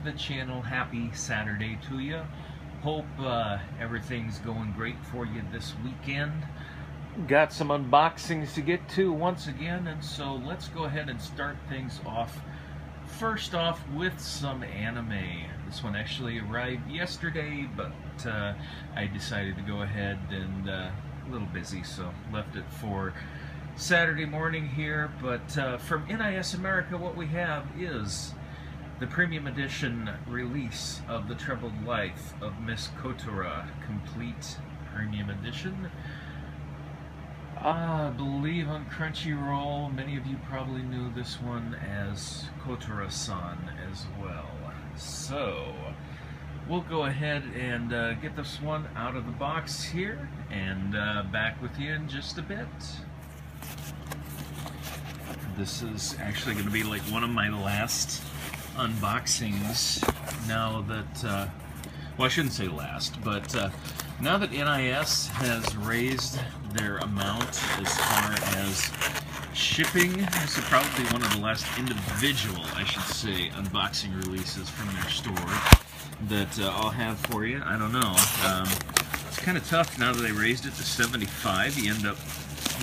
the channel. Happy Saturday to you. Hope everything's going great for you this weekend. Got some unboxings to get to once again, and so let's go ahead and start things off. First off with some anime. This one actually arrived yesterday, but I decided to go ahead and a little busy, so left it for Saturday morning here. But from NIS America, what we have is the premium edition release of The Troubled Life of Miss Kotora, complete premium edition. I believe on Crunchyroll, many of you probably knew this one as Kotora-san as well. So, we'll go ahead and get this one out of the box here, and back with you in just a bit. This is actually going to be like one of my last unboxings now that, well, I shouldn't say last, but now that NIS has raised their amount as far as shipping, this is probably one of the last individual, I should say, unboxing releases from their store that I'll have for you. I don't know. It's kind of tough now that they raised it to 75. You end up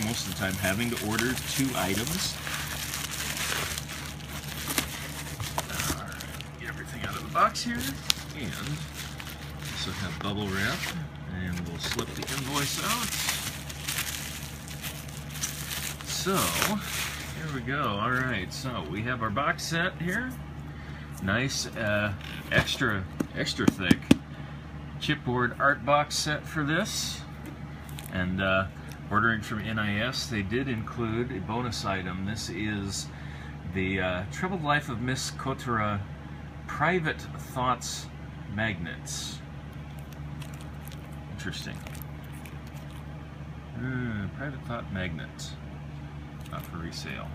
most of the time having to order 2 items. Get everything out of the box here, and also have bubble wrap, and we'll slip the invoice out. So, here we go. Alright, so we have our box set here. Nice, extra thick chipboard art box set for this. And ordering from NIS, they did include a bonus item. This is the Troubled Life of Miss Kotora Private Thoughts Magnets. Interesting. Private Thought Magnet. Not for resale.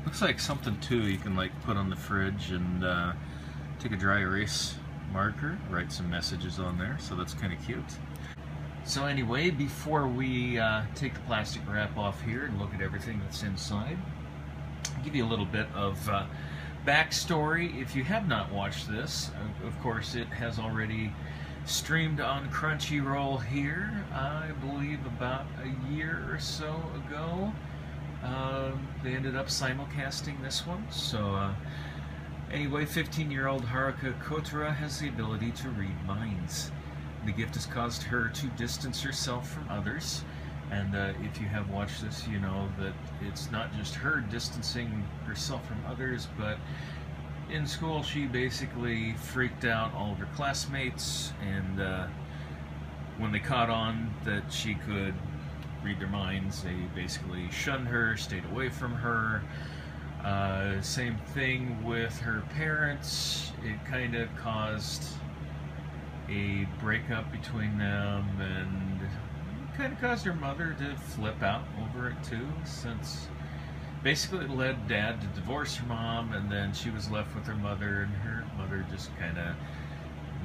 Looks like something too you can like put on the fridge and take a dry erase marker, write some messages on there, so that's kind of cute. So anyway, before we take the plastic wrap off here and look at everything that's inside, I'll give you a little bit of backstory. If you have not watched this, of course it has already streamed on Crunchyroll here, I believe about a year or so ago. They ended up simulcasting this one. So anyway, 15-year-old Haruka Kotora has the ability to read minds. The gift has caused her to distance herself from others, and if you have watched this, you know that it's not just her distancing herself from others, but in school she basically freaked out all of her classmates, and when they caught on that she could read their minds, they basically shunned her, stayed away from her. Same thing with her parents. It kind of caused a breakup between them, and kind of caused her mother to flip out over it too, since basically it led Dad to divorce her mom, and then she was left with her mother, and her mother just kind of,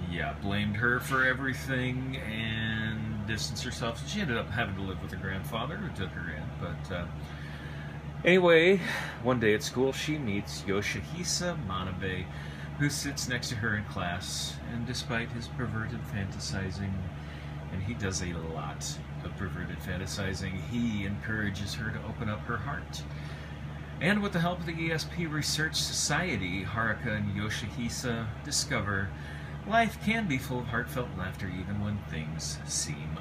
yeah, blamed her for everything and distanced herself. So she ended up having to live with her grandfather, who took her in. But anyway, one day at school she meets Yoshihisa Manabe, who sits next to her in class, and despite his perverted fantasizing, and he does a lot of perverted fantasizing, he encourages her to open up her heart. And with the help of the ESP Research Society, Haruka and Yoshihisa discover life can be full of heartfelt laughter even when things seem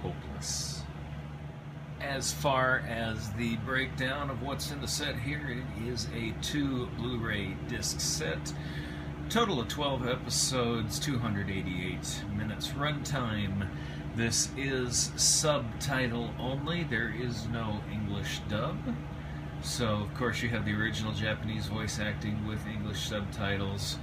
hopeless. As far as the breakdown of what's in the set here, it is a 2 Blu-ray disc set. Total of 12 episodes, 288 minutes runtime. This is subtitle only. There is no English dub. So, of course, you have the original Japanese voice acting with English subtitles.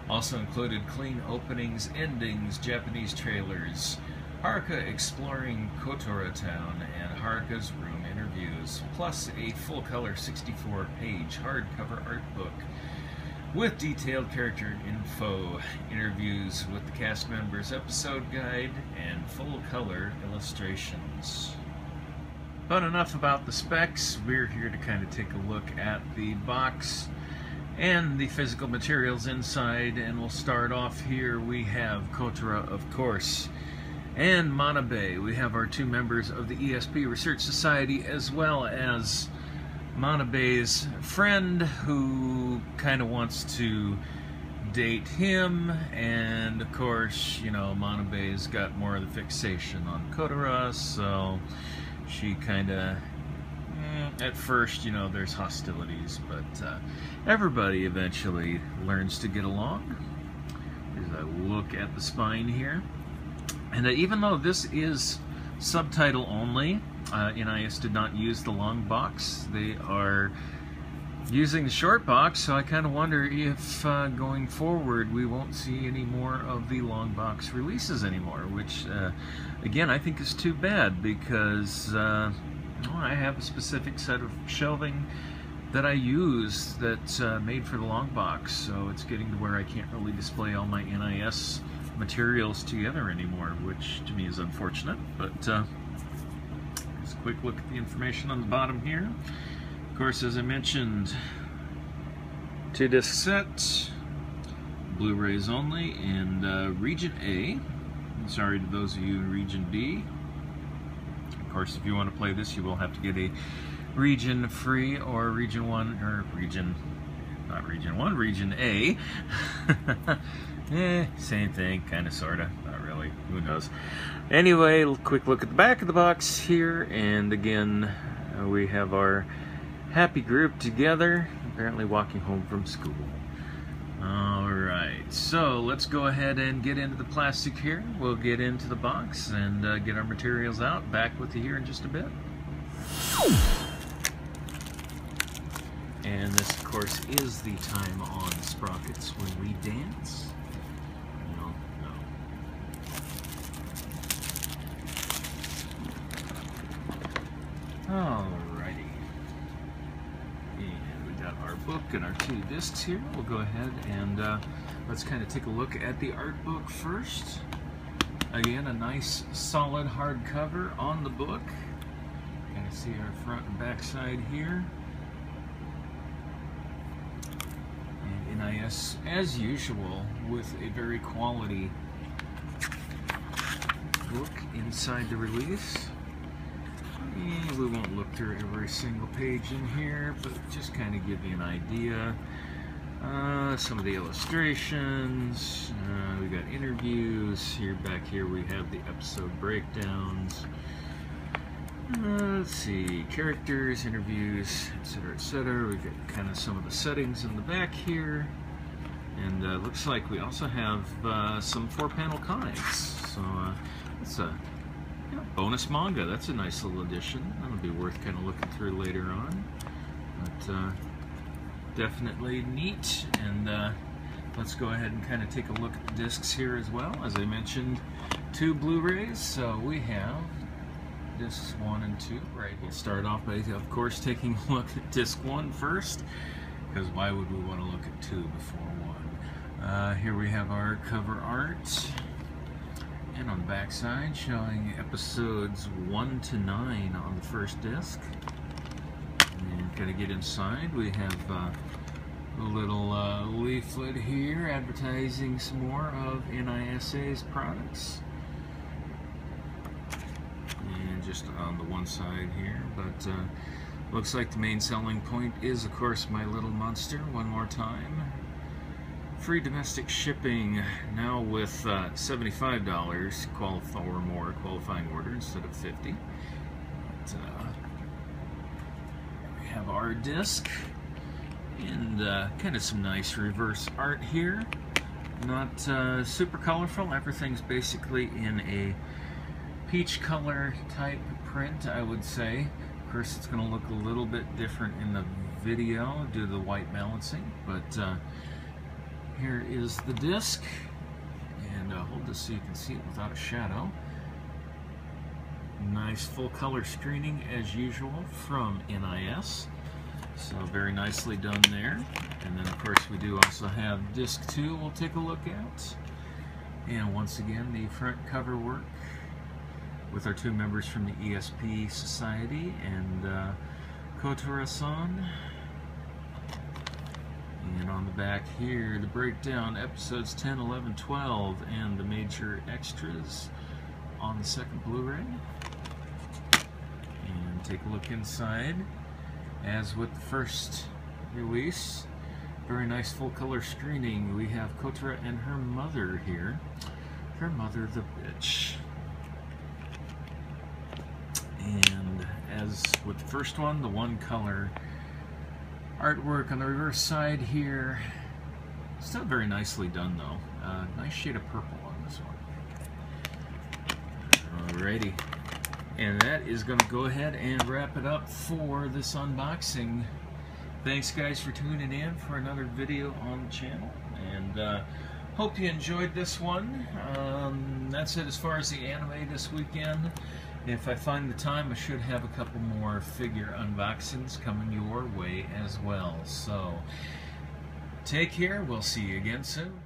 Also included clean openings, endings, Japanese trailers, Haruka exploring Kotora Town, and Haruka's room interviews, plus a full-color 64-page hardcover art book with detailed character info, interviews with the cast members, episode guide, and full-color illustrations. But enough about the specs. We're here to kind of take a look at the box and the physical materials inside. And we'll start off here. We have Kotora, of course, and Manabe. We have our two members of the ESP Research Society, as well as Manabe's friend who kind of wants to date him, and of course, you know, Manabe's got more of the fixation on Kotora, so she kind of, at first, you know, there's hostilities, but everybody eventually learns to get along. As I look at the spine here, and even though this is subtitle only, NIS did not use the long box. They are using the short box, so I kind of wonder if going forward we won't see any more of the long box releases anymore, which again I think is too bad, because well, I have a specific set of shelving that I use that's made for the long box, so it's getting to where I can't really display all my NIS materials together anymore, which to me is unfortunate. But just a quick look at the information on the bottom here. Of course, as I mentioned, 2-disc set, Blu-rays only, and Region A. Sorry to those of you in Region B. Of course, if you want to play this, you will have to get a Region Free or Region 1, or not Region 1, Region A. Same thing, kind of, sort of, not really, who knows. Anyway, quick look at the back of the box here, and again, we have our happy group together, apparently walking home from school. Alright, so let's go ahead and get into the plastic here. We'll get into the box and get our materials out. Back with you here in just a bit. And this, of course, is the time on Sprockets when we dance. No. Alrighty. And we got our book and our 2 discs here. We'll go ahead and let's kind of take a look at the art book first. Again, a nice solid hardcover on the book. Kind of see our front and back side here. And NIS, as usual, with a very quality book inside the release. And we won't look through every single page in here, but just kind of give you an idea. Some of the illustrations, we got interviews here. Back here we have the episode breakdowns. Let's see, characters, interviews, etc., etc. We've got kind of some of the settings in the back here, and looks like we also have some 4-panel comics. So it's a bonus manga. That's a nice little addition. That'll be worth kind of looking through later on. But definitely neat. And let's go ahead and kind of take a look at the discs here as well. As I mentioned, 2 Blu-rays. So we have discs 1 and 2. Right. We'll start off by, of course, taking a look at disc 1 first, because why would we want to look at 2 before 1? Here we have our cover art. And on the back side, showing episodes 1 to 9 on the first disc. And gotta get inside. We have a little leaflet here advertising some more of NISA's products. And just on the one side here, but looks like the main selling point is, of course, My Little Monster. One more time. Free domestic shipping now with $75 or more qualifying order instead of $50. But, we have our disc and kind of some nice reverse art here. Not super colorful. Everything's basically in a peach color type print, I would say. Of course, it's going to look a little bit different in the video due to the white balancing, but here is the disc, and hold this so you can see it without a shadow. Nice full color screening as usual from NIS, so very nicely done there. And then of course we do also have disc 2 we'll take a look at, and once again the front cover work with our 2 members from the ESP Society and Kotora-san. And on the back here, the breakdown, episodes 10, 11, 12, and the major extras on the second Blu-ray. And take a look inside. As with the first release, very nice full color screening. We have Kotra and her mother here. Her mother, the bitch. And as with the first one, the one color artwork on the reverse side here. Still very nicely done though. Nice shade of purple on this one. Alrighty. And that is going to go ahead and wrap it up for this unboxing. Thanks guys for tuning in for another video on the channel. And hope you enjoyed this one. That's it as far as the anime this weekend. If I find the time, I should have a couple more figure unboxings coming your way as well. So, take care. We'll see you again soon.